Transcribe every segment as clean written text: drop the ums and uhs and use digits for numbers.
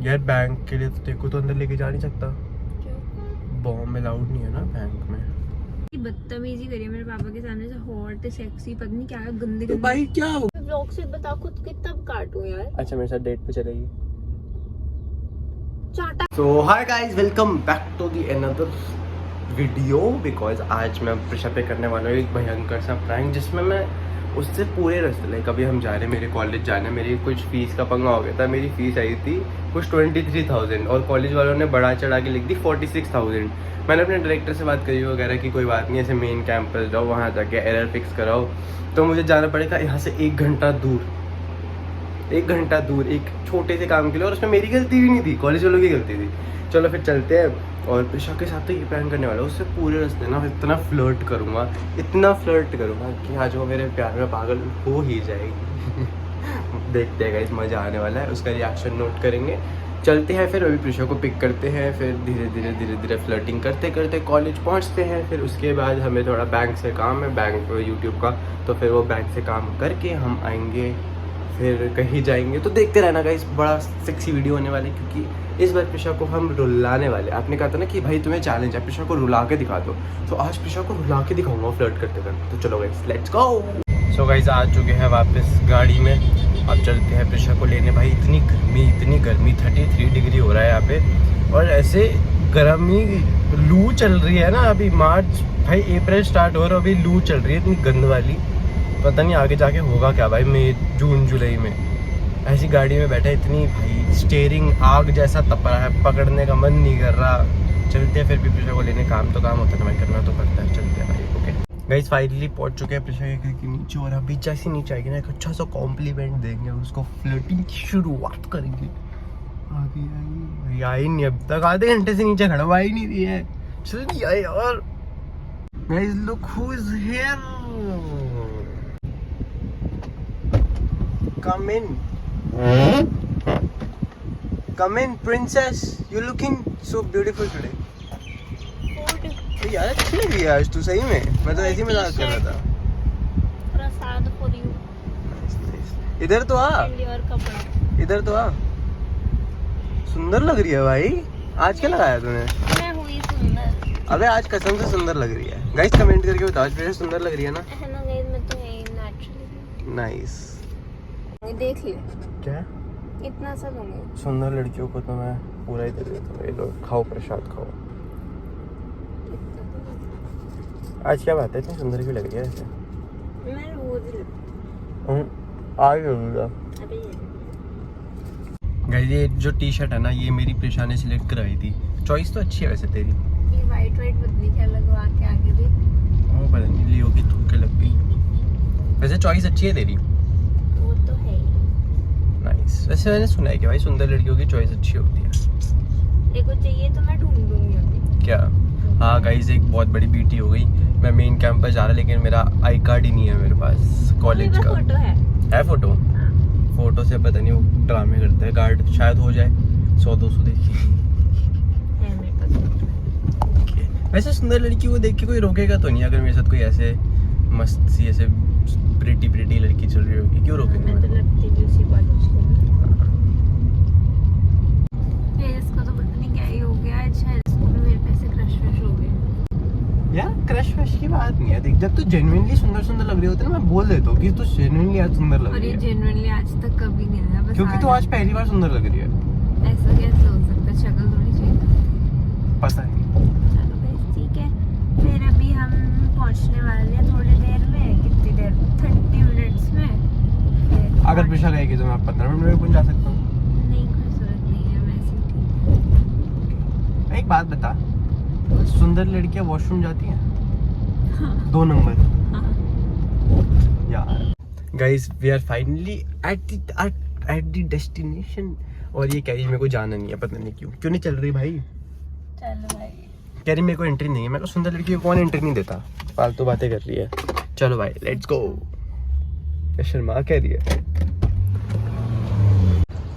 यार बैंक के लिए तो तेरे को तो अंदर लेके जा नहीं सकता, बॉम्ब अलाउड नहीं है ना बैंक में। बदतमीजी करी है मेरे पापा के सामने से, हॉट सेक्सी पता नहीं क्या गंदे तो भाई क्या हो, व्लॉग से बता खुद के तब काटूं यार। अच्छा मेरे साथ डेट पे चलेगी। चाटा। So hi guys, welcome back to the another video. Because आज मैं प्रेशर पे करने वाला हूँ एक भयंकर सा प्रैंक, जिसमें मैं उससे पूरे रास्ते लाइक अभी हम जा रहे हैं मेरे कॉलेज जाने, मेरी कुछ फीस का पंगा हो गया था। मेरी फीस आई थी कुछ 23,000 और कॉलेज वालों ने बढ़ा चढ़ा के लिख दी 46,000। मैंने अपने डायरेक्टर से बात करी वगैरह कि कोई बात नहीं, ऐसे मेन कैंपस जाओ, वहाँ जाके एरर फिक्स कराओ। तो मुझे जाना पड़ेगा यहाँ से 1 घंटा दूर, 1 घंटा दूर एक छोटे से काम के लिए, और उसमें मेरी गलती भी नहीं थी, कॉलेज वालों की गलती थी। चलो फिर चलते हैं। और प्रिशा के साथ तो ये प्लान करने वाला हूँ, उससे पूरे रास्ते ना इतना फ्लर्ट करूँगा, इतना फ्लर्ट करूँगा कि आज वो मेरे प्यार में पागल हो ही जाएगी। देखते हैं गाइस, मज़ा आने वाला है, उसका रिएक्शन नोट करेंगे। चलते हैं फिर, अभी प्रिशा को पिक करते हैं, फिर धीरे धीरे फ्लर्टिंग करते करते कॉलेज पहुँचते हैं। फिर उसके बाद हमें थोड़ा बैंक से काम है, बैंक यूट्यूब का, तो फिर वो बैंक से काम करके हम आएंगे, फिर कहीं जाएंगे। तो देखते रहना गाइस, बड़ा सेक्सी वीडियो होने वाली, क्योंकि इस बार प्रिशा को हम रुलाने वाले। आपने कहा था ना कि भाई तुम्हें चैलेंज है, प्रिशा को रुला के दिखा दो, तो आज प्रिशा को रुला के दिखाऊंगा फ्लर्ट करते करते। तो चलो guys, let's go. So guys आ चुके हैं वापस गाड़ी में, अब चलते हैं प्रिशा को लेने। भाई इतनी गर्मी 33 डिग्री हो रहा है यहाँ पे, और ऐसे गर्मी लू चल रही है ना अभी। मार्च भाई अप्रैल स्टार्ट हो रहा है, अभी लू चल रही है इतनी गंद वाली। पता नहीं आगे जाके होगा क्या भाई, मई जून जुलाई में। ऐसी गाड़ी में बैठा इतनी भाई स्टीयरिंग आग जैसा तप रहा है, पकड़ने का मन नहीं कर रहा। चलते हैं फिर भी प्रिशा को लेने, काम तो काम होता है ना भाई, करना तो पड़ता है। चलते हैं भाई, ओके गाइस फाइनली पहुंच चुके हैं प्रिशा के घर के नीचे, और अभी जैसे नीचे आएगी ना एक अच्छा सा कॉम्प्लीमेंट देंगे उसको, फ्लर्टिंग की शुरुआत करेंगे। आगे आई नहीं अब तक, आधे घंटे से नीचे खड़ा हुआ ही नहीं रही है। चल नहीं आए यार। Guys look who is here, come in princess, you looking so beautiful today। यार अच्छी लग रही है आज तू, सही में। मैं तो ऐसे ही मजाक कर रहा था। प्रसाद फॉर यू। इधर तो आ, इधर तो आ। सुंदर लग रही है भाई, आज क्या लगाया तूने? मैं हुई सुंदर। अबे आज कसम से सुंदर लग रही है। गाइस कमेंट करके बताओ आज फिर सुंदर लग रही है ना? है ना गाइस, मैं तो है नेचुरली। नाइस। देख ले क्या इतना सा लूंगी। सुंदर लड़कियों को तो मैं पूरा ही दे देता हूँ। ये लो खाओ प्रसाद खाओ। आज क्या बात है, इतनी सुंदर क्यों लग रही है ऐसे? मैं रोज आज लूँगा। गाइस ये जो टी शर्ट है ना, ये मेरी प्रिशा ने सिलेक्ट कराई थी। चॉइस तो अच्छी है वैसे तेरी। ये वाइट बदली क्या लगवा के आगे देख। वो पता नहीं लियो की थूक के लग गई। वैसे चॉइस अच्छी है तेरी। वो तो है ही। नाइस। वैसे मैंने सुना है कि भाई सुंदर लड़कियों की चॉइस अच्छी होती है। देखो चाहिए तो मैं ढूंढ दूंगी अभी। क्या? हाँ गाइस एक बहुत बड़ी बीटी हो गई। मैं मेन कैंपस जा रहा, लेकिन मेरा आई कार्ड ही नहीं है मेरे पास कॉलेज का। फोटो है फोटो? हाँ। फोटो से पता नहीं वो ड्रामे करते हैं, गार्ड शायद हो जाए 100-200 देखिए। है मेरे पास। वैसे सुंदर लड़की को देख के कोई रोकेगा तो नहीं, अगर मेरे साथ कोई ऐसे मस्त सी ऐसे प्रिटी लड़की चल रही होगी, क्यों रोकेंगे? मैं तो लगती भी उसी कॉलेज की। इसको तो पता नहीं क्या ही हो गया, शायद इसको भी मेरे पे से क्रश हो गया। यार क्रश वश की बात नहीं है। देख जब तू जेन्युइनली सुंदर लग रही होती है ना, मैं बोल देता हूँ कि तू जेन्युइनली आज सुंदर लग और रही ये है। जेन्युइनली आज तक कभी नहीं लगा, बस क्योंकि तू आज पहली बार सुंदर लग रही है। ऐसा कैसे हो सकता है, शक्ल थोड़ी चाहिए। पता नहीं। चलो गाइस ठीक है, फिर अभी हम पहुंचने वाले हैं थोड़ी देर में। कितनी देर? 30 मिनट्स में। अगर प्रिशा कहेगी तो मैं 15 मिनट में पहुंच जा सकता हूँ। नहीं कोई जरूरत नहीं है, वैसे ठीक है। एक बात बता, सुंदर लड़कियां वॉशरूम जाती हैं? हाँ। 2 नंबर। हाँ। यार guys we are finally at the destination, और ये कह रही मेरे को जाना नहीं है, पता नहीं क्यों नहीं चल रही भाई। चलो भाई। कह रही मेरे को एंट्री नहीं है। मैं को सुंदर लड़की को कौन एंट्री नहीं देता, फालतू बातें कर रही है। चलो भाई लेट्स गो। शर्मा कह रही है।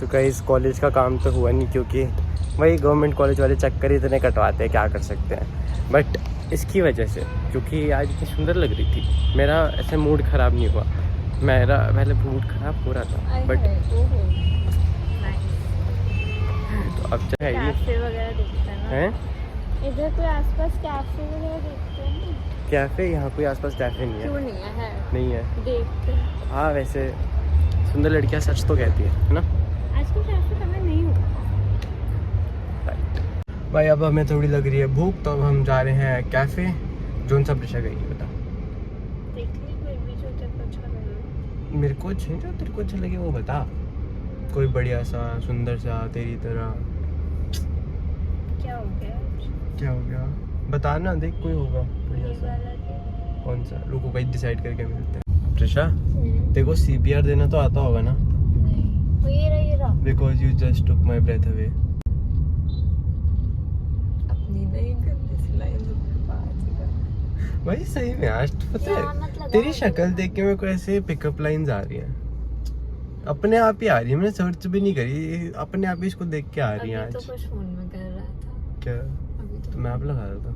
तो गाइस कॉलेज का काम तो हुआ नहीं, क्योंकि वही गवर्नमेंट कॉलेज वाले चक्कर इतने कटवाते हैं, क्या कर सकते हैं। बट इसकी वजह से, क्योंकि आज इतनी सुंदर लग रही थी, मेरा ऐसे मूड ख़राब नहीं हुआ। मेरा पहले मूड ख़राब हो रहा था, बट अब चाहिए कैफे वगैरह देखते हैं ना। हैं इधर कोई आसपास कैफे वगैरह देखते हैं ना? कैफ़े, यहाँ कोई आसपास कैफ़े नहीं है। क्यों नहीं है? नहीं है। देखते हैं। हाँ वैसे सुंदर लड़कियाँ सच तो कहती है ना। आजकल कैफे कभी नहीं होता। भाई अब हमें थोड़ी लग रही है भूख, तो अब हम जा रहे हैं कैफ़े। जोन सा प्रिशा गई है बता। देख ली कोई भी जो तेरे को अच्छा लगे। मेरे को जो तेरे को अच्छा लगे वो बता। कोई बढ़िया सा सुंदर सा तेरी तरह। क्या हो गया? क्या हो गया बता ना, देख कोई होगा बढ़िया ये सा। वाला क्या? कौन सा? रुको भाई डिसाइड करके मिलते हैं। प्रिशा तेरे को CPR देना तो आता होगा ना? नहीं, वो ये रहा। Because you just took my breath away. अपनी नहीं गंदी सिलाई भाई सही में आज पता है तेरी शक्ल देख के मेरे को ऐसे पिकअप लाइंस आ रही हैं, अपने आप ही आ रही है। मैंने सर्च भी नहीं करी, अपने आप ही इसको देख के आ रही है आज। तो कुछ फोन में कर रहा था। क्या? अभी तो मैं आप लगा रहा था।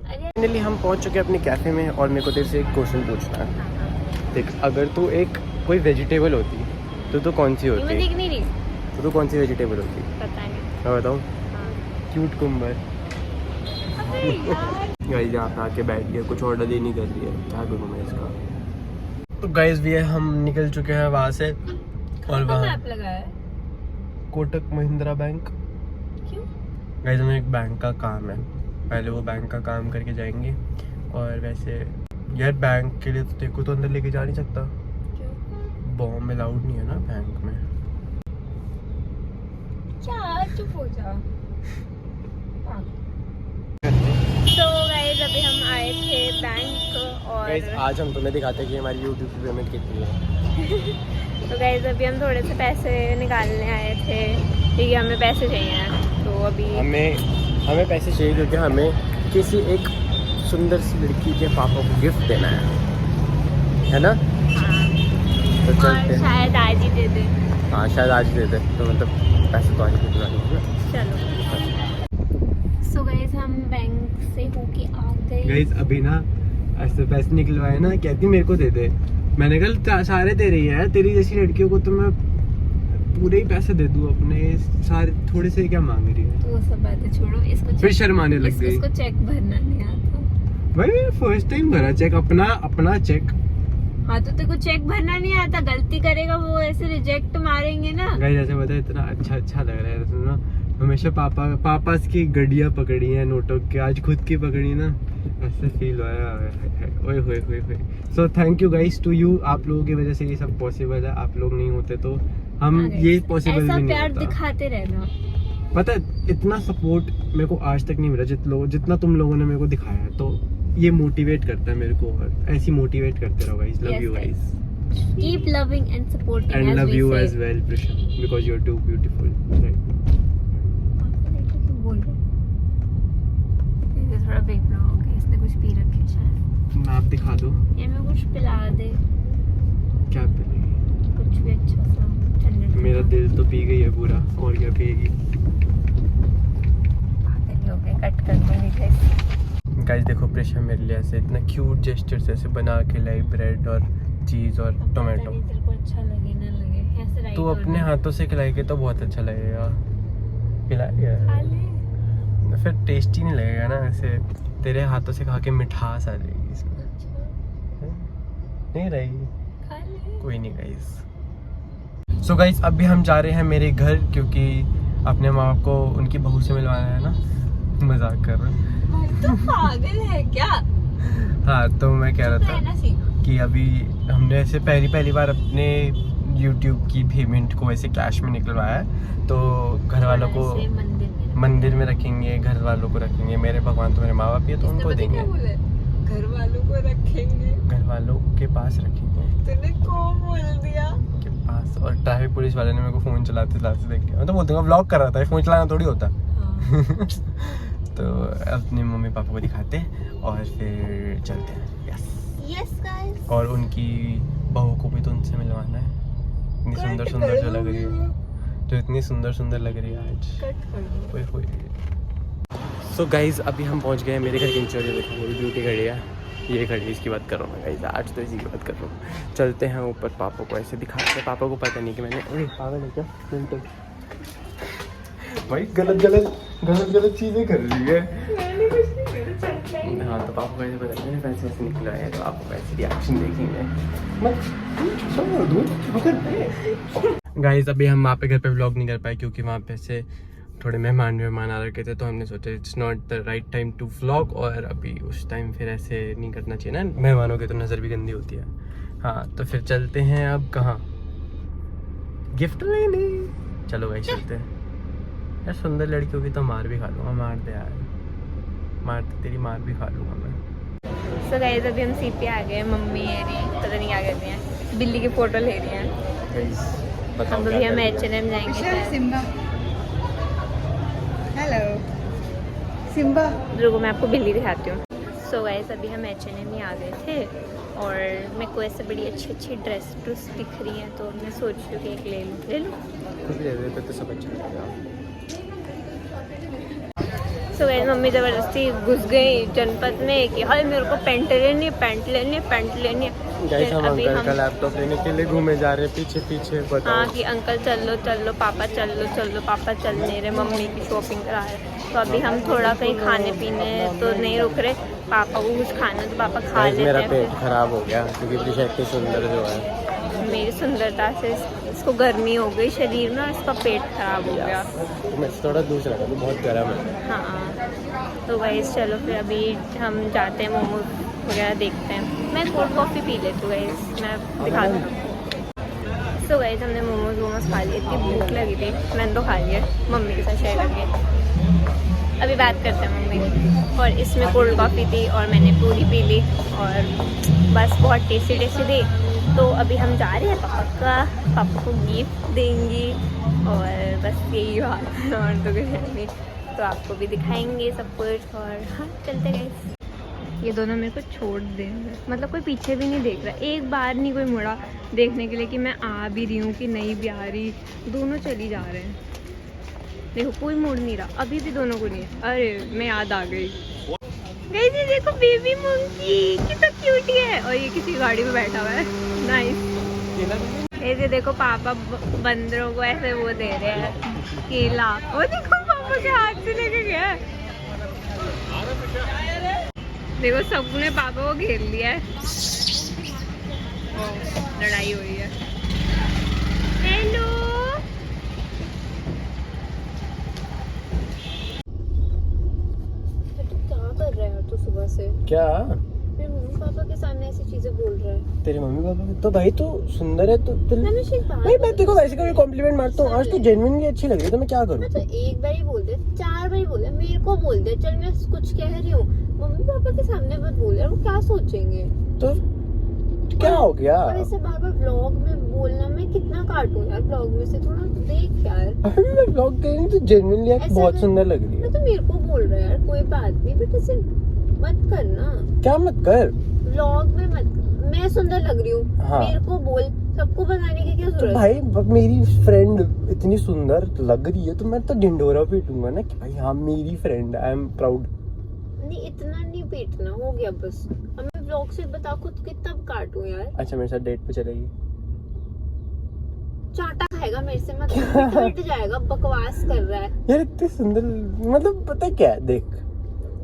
अरे फाइनली हम पहुंच चुके हैं अपने कैफे में और मेरे को तेरे से एक क्वेश्चन पूछना है। देख अगर तू एक कोई वेजिटेबल होती तो तू कौन सी मैं होती? देख नहीं रही। तो तू कौन सी वेजिटेबल होती? पता नहीं। मैं बताऊँ? हाँ। क्यूट कुम्बर। अबे यार। गाइस यहाँ पे आके बैठ गया, कुछ ऑर्डर ही नहीं कर रही है, क्या करूँ मैं इसका। तो गाइस भी हम निकल चुके हैं वहाँ से और वहाँ मैप लगाया है? कोटक महिंद्रा बैंक। क्यों? गाइस हमें एक बैंक का काम है, पहले वो बैंक का काम करके जाएंगे। और वैसे यार बैंक के लिए तो तेरे को तो अंदर लेके जा नहीं सकता, क्यों? बॉम्ब अलाउड नहीं है ना बैंक में। क्या? चुप हो जा। तो गाइस अभी हम आए थे बैंक और गाइस आज हम तुम्हें दिखाते हैं कि हमारी यूट्यूब की पेमेंट कितनी है। तो गाइस अभी हम थोड़े से पैसे निकालने आए थे क्योंकि हमें पैसे चाहिए। तो अभी हमें पैसे चाहिए क्योंकि हमें किसी एक सुंदर सी लड़की के पापा को गिफ्ट देना है ना? हाँ, तो और चलते हैं। शायद आज ही दे दे। हाँ शायद आज ही दे दे, तो मतलब पैसे तो आज ही दिला देंगे। चलो। सो गाइस हम बैंक से होके आ गए। गाइस अभी ना ऐसे पैसे निकलवाए ना, कहती मेरे को दे दे। मैंने कहा सारे दे रही है, तेरी जैसी लड़कियों को तो मैं पूरे ही पैसे दे दूँ अपने सारे, थोड़े से क्या मांग रही है। तो वो सब बातें छोड़ो, इसको फिर शर्माने लग गई। इसको चेक भरना नहीं आता। भाई मैं फर्स्ट टाइम भरा चेक, अपना चेक। हाँ तो तेरे को चेक भरना नहीं आता, गलती करेगा वो ऐसे रिजेक्ट मारेंगे ना। गाइस ऐसे पता है इतना अच्छा लग रहा है ना, हमेशा पापा की गड्डियाँ पकड़ी हैं नोटों की, आज खुद की पकड़ी ना, ऐसे फील हो रहा है। ओए होए होए होए। So thank you guys to you, आप लोगों की वजह से ये सब पॉसिबल है, आप लोग नहीं होते तो हम ये पॉसिबल भी नहीं प्यार होता। दिखाते रहना। पता है इतना सपोर्ट मेरे को आज तक नहीं मिला जितना तुम लोगों ने मेरे को दिखाया है, तो ये मोटिवेट करता है मेरे को, और ऐसी मोटिवेट करते रहो guys. Love you guys, keep loving and supporting and as love we you say. As well Prisha, because you are too beautiful. बोल रहे थोड़ा बिग ब्लॉग है, इसने कुछ पी रखे है शायद। आप दिखा दो ये मैं कुछ पिला दे, क्या पिलेगी। कुछ भी अच्छा सा ठंडा। मेरा दिल तो पी गई है पूरा, और क्या पिएगी। कट कर दूंगी गाइस देखो प्रेशा मेरे लिए ऐसे इतना क्यूट जेस्चर से ऐसे बना के लाई ब्रेड और चीज़ और टोमेटो। तेरे को अच्छा लगे ना लगे ऐसे राइट। तू अपने हाथों से खिलाएगी तो बहुत अच्छा लगेगा। खिलाएगा खा ले। फिर टेस्टी नहीं लगेगा ना, ऐसे तेरे हाथों से खा के मिठास आ जाएगी इसमें। अच्छा, नहीं रहेगी, खा ले। कोई नहीं गाइस। सो गाइस अभी हम जा रहे हैं मेरे घर, क्योंकि अपने माँ बाप को उनकी बहू से मिलवाना है ना। मजाक कर रहा हूँ। तो पागल है क्या? हाँ तो मैं कह रहा था रहना सीख। कि अभी हमने ऐसे पहली बार अपने YouTube की पेमेंट को ऐसे कैश में निकलवाया है, तो घर वालों को मंदिर में रखेंगे, घर वालों को रखेंगे। मेरे भगवान तो मेरे माँ बाप ही है तो उनको देंगे। घर वालों को रखेंगे, घर वालों के पास रखेंगे, तूने कौन बोल दिया? के पास। और ट्रैफिक पुलिस वाले ने मेरे को फ़ोन चलाते देख के, मैं तो बोलते व्लॉग कर रहा था, फ़ोन चलाना थोड़ी होता। हाँ। तो अपने मम्मी पापा को दिखाते हैं और फिर चलते हैं। Yes guys. और उनकी बहू को भी तो उनसे मिलवाना है, इतनी सुंदर सुंदर जो लग रही है, जो इतनी सुंदर सुंदर लग रही है आज। कट कर दो। सो गाइज अभी हम पहुंच गए हैं मेरे घर के नीचे। देखो मेरी ब्यूटी खड़ी है, ये खड़ी है, इसकी बात कर रहा हूँ मैं गाइज, आज तो इसी की बात कर रहा हूँ। चलते हैं ऊपर, पापा को ऐसे दिखाते हैं। पापा को पता नहीं कि मैंने, अरे पागल है क्या, भाई गलत चीजें कर रही है। मैंने कुछ नहीं करा, चल रहा है। हाँ तो पापा को ऐसे पता नहीं पैसे ऐसे निकला है तो आपको ऐसे रिएक्शन देखेंगे। गाइस अभी हम वहाँ पे घर पे व्लॉग नहीं कर पाए क्योंकि वहाँ पे से थोड़े मेहमान आ रखे थे, तो हमने सोचा it's not the right time to vlog, और अभी उस टाइम फिर ऐसे नहीं करना चाहिए ना, मेहमानों की तो नज़र भी गंदी होती है। हाँ तो फिर चलते हैं अब कहाँ, गिफ्ट लेने। चलो भाई चलते हैं। यार सुंदर लड़कियों की तो मार भी खा लूँगा, मार दे यार, मार दे, तेरी मार भी खा लूँगा मैं। सो गाइस अभी हम सीट पे आ गए, मम्मी मेरी पता नहीं क्या कहती हैं, बिल्ली की फोटो ले रही हैं। हम अभी हम H&M जाएंगे। Hello Simba. रुको मैं आपको बिल्ली दिखाती हूँ। सो गाइस अभी हम H&M ही आ गए थे और मेरे को ऐसे बड़ी अच्छी ड्रेस दिख रही हैं, तो मैं सोच रही हूँ कि एक ले लूँ। कुछ ले रहे तो सब अच्छा लगेगा। सो गाइस मम्मी ज़बरदस्ती घुस गई जनपद में कि हाय मेरे को पैंट लेनी है। गाइस फिर हम अभी अंकल हम का लैपटॉप लेने के लिए घूमे जा रहे हैं पीछे हाँ बताओ। कि अंकल चल लो पापा चल लो पापा चल नहीं रहे, मम्मी की शॉपिंग करा रहे। तो अभी हम थोड़ा कहीं खाने पीने तो नहीं रुक रहे, पापा को कुछ खाना तो पापा खा गाइस लेते मेरा हैं। पेट खराब हो गया क्योंकि प्रिशा इतनी सुंदर जो है। मेरी सुंदरता से इसको गर्मी हो गई शरीर में और इसका पेट खराब हो गया। तो मैं थोड़ा दूर रखा तो बहुत गर्म है। हाँ तो गाइस चलो फिर अभी हम जाते हैं, मोमोज वगैरह देखते हैं। मैं कोल्ड कॉफ़ी पी लेती हूँ गाइस, मैं दिखाती हूँ। सो गाइस हमने मोमोज खा लिए, इतनी भूख लगी थी, मैंने तो खा लिया, मम्मी के साथ शेयर करके। अभी बात करते हैं मम्मी। और इसमें कोल्ड कॉफ़ी थी और मैंने पूरी पी ली और बस बहुत टेस्टी थी। तो अभी हम जा रहे हैं पापा को गिफ्ट देंगी और बस यही बात है और तो कुछ है नहीं। तो आपको भी दिखाएंगे सब कुछ और हाँ चलते गए। ये दोनों मेरे को छोड़ दे, मतलब कोई पीछे भी नहीं देख रहा, एक बार नहीं कोई मुड़ा देखने के लिए कि मैं आ भी रही हूँ कि नहीं भी आ रही, दोनों चली जा रहे हैं। देखो कोई मुड़ नहीं रहा, अभी भी दोनों को नहीं है। अरे मैं याद आ गई गाइस, ये देखो बेबी मंकी कितना क्यूट है और ये किसी गाड़ी में बैठा हुआ है, नाइस। ऐसे देखो पापा बंदरों को ऐसे वो दे रहे हैं केला, वो देखो पापा के हाथ से लेके गया है। देखो सबने पापा को घेर लिया है, लड़ाई हुई है। हेलो कर रहा है तो सुबह से क्या मेरे मम्मी पापा के सामने ऐसी चीजें बोल रहा है। तेरे मम्मी पापा तो भाई तू सुंदर है तो हमेशा एक बात नहीं, मैं तेरे को वैसे कभी कॉम्प्लीमेंट मारता हूँ, आज तू जेन्युइनली अच्छी लग रही है तो मैं क्या करूँ। तो एक बार ही बोल दे, 4 बार ही बोल दे, मेरे को बोल दे, चल मैं कुछ कह रही हूँ, मम्मी पापा के सामने मत बोल यार, वो क्या सोचेंगे। तो क्या हो गया। और ऐसे बार बार व्लॉग में बोलना, मैं कितना काटूं यार व्लॉग में से, थोड़ा देख यार। अभी मैं व्लॉग कर रही हूँ तो जेन्युइनली यार ऐसा बहुत नहीं- सुंदर लग रही है। तो मेरे को बोल रहा है यार, कोई बात नहीं बट ऐसे मत करना, क्या मत कर। व्लॉग में मत, मैं सुंदर लग रही हूँ हाँ। मेरे को बोल, सबको बताने की क्या तो जरूरत है। भाई मेरी फ्रेंड इतनी सुंदर लग रही है तो मैं तो ढिंडोरा पीटूंगा ना कि भाई हाँ मेरी फ्रेंड, आई एम प्राउड। नहीं इतना नहीं पीटना, हो गया बस। अब मैं व्लॉग से बता खुद कितना काटूं यार। अच्छा मेरे साथ डेट पे चलेगी। चाटा खाएगा मेरे से, मत पिट जाएगा, बकवास कर रहा है। यार इतनी सुंदर, मतलब पता क्या है, देख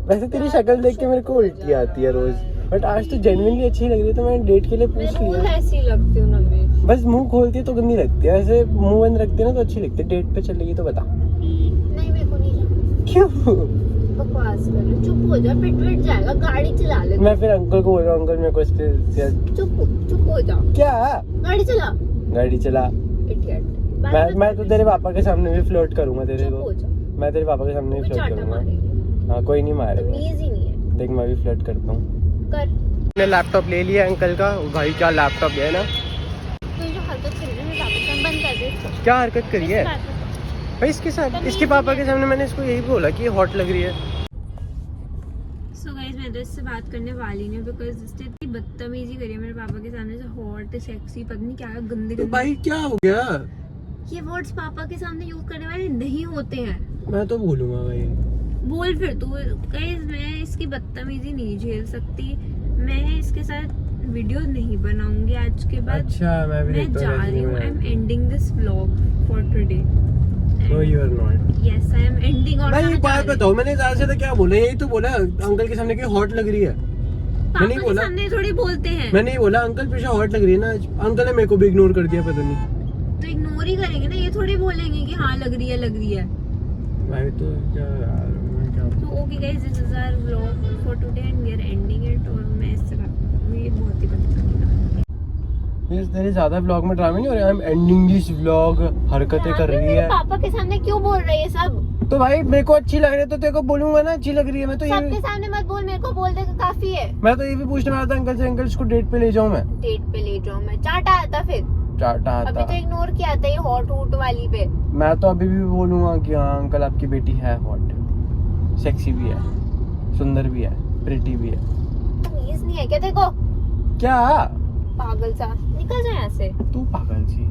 वैसे तेरी शक्ल देख के मेरे को उल्टी आती है रोज, बट आज तो जेन्युइनली अच्छी लग रही है तो मैंने डेट के लिए मैं पूछ रोज लिया। ऐसी लगती हूँ ना मैं। बस मुंह खोलती है तो गंदी लगती है, ऐसे मुंह बंद रखती है ना तो अच्छी लगती है। डेट पे चलेगी तो बता। नहीं मेरे को नहीं जाना। क्यों। बकवास कर रहा है, चुप हो जा, पिट जाएगा, गाड़ी चला ले। मैं फिर अंकल को बोल रहा हूँ अंकल मेरे को इसके चुप हो जा, क्या गाड़ी चला, गाड़ी चला। इडियट। मैं तो तेरे पापा के सामने भी फ्लर्ट करूंगा तेरे चुप को। हो जा, मैं तेरे पापा के सामने भी कोई फ्लर्ट चाटा करूंगा। मारेगा, हाँ कोई नहीं मारेगा, तमीज ही नहीं है। देख मैं भी फ्लर्ट करता हूँ। कर मैंने लैपटॉप ले लिया अंकल का, भाई क्या लैपटॉप है ना। तू जो हरकत कर रही है, मैं वापस हम बंद कर दे इसको। क्या हरकत करी है इस बात पे। भाई इसके साथ, इसके पापा के सामने मैंने इसको यही बोला कि ये हॉट लग रही है। सो गाइस मैं तो इससे बात करने वाली नहीं बिकॉज इसने इतनी बदतमीजी करी है मेरे पापा के सामने से, हॉट सेक्सी पता नहीं क्या गंदे तो गंदे। भाई क्या हो गया। ये वर्ड्स पापा के सामने यूज करने वाले नहीं होते हैं। मैं तो बोलूंगा भाई। बोल फिर तू। गाइस मैं इसकी बदतमीजी नहीं झेल सकती, मैं इसके साथ वीडियो नहीं बनाऊंगी आज के बाद। अच्छा मैं भी मैं देखता जा हूँ रही हूँ, I am recipe ending this vlog for today. No you are not. Yes I am ending और नहीं, एक बात बताओ, मैंने ज्यादा से ज्यादा क्या बोला? यही तो बोला अंकल के सामने कि हॉट लग रही है। पापा नहीं के बोला। सामने थोड़ी बोलते हैं। मैंने ही बोला अंकल पीछे हॉट लग रही है ना। अंकल ने मेरे को भी इग्नोर कर दिया, पता नहीं। तो इग्नोर ही करेंगे ना, ये थोड़ी बोलेंगे कि हाँ लग रही है लग रही है। भाई तो क्या यार, मैं क्या तो okay guys, this is our vlog for today and we are ending it. और मैं इससे ये बहुत ही बदतमीज ये तेरे ज्यादा व्लॉग में ड्रामे नहीं हो रहे। आई एम एंडिंग दिस व्लॉग, हरकतें कर रही है। पापा के सामने क्यों बोल रही है सब? तो भाई मेरे को अच्छी लग रही है तो तेरे को बोलूंगा ना अच्छी लग रही है। मैं तो ये सबके सामने मत बोल, मेरे को बोल दे तो काफी है। मैं तो ये भी पूछने वाला था अंकल से, अंकल इसको डेट पे ले जाऊं मैं? डेट पे ले जाऊं मैं? चाटा आता फिर। चाटा अभी आता। तो इग्नोर किया था ये हॉट हूट वाली पे। मैं तो अभी भी बोलूंगा कि हाँ अंकल आपकी बेटी है हॉट, सेक्सी भी है, सुंदर भी है, प्रिटी भी है। तमीज नहीं है क्या देखो? क्या पागल सा, निकल जाए यहाँ से। तू पागल सी।